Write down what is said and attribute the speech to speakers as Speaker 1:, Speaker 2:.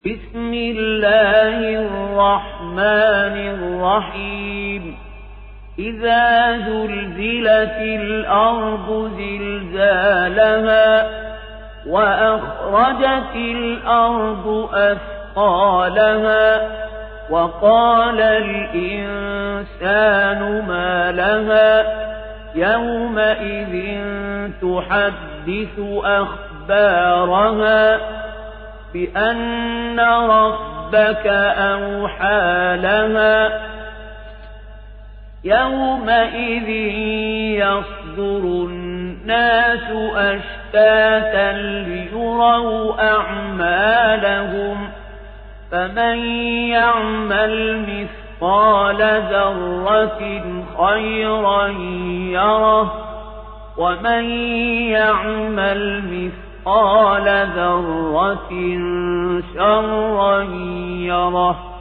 Speaker 1: بسم الله الرحمن الرحيم إذا زلزلت الأرض زلزالها وأخرجت الأرض أثقالها وقال الإنسان ما لها يومئذ تحدث أخبارها بأن ربك أوحى لها يومئذ يصدر الناس أشتاتا ليروا أعمالهم فمن يعمل مثقال ذرة خيرا يره ومن يعمل مثقال ذرة شرا يره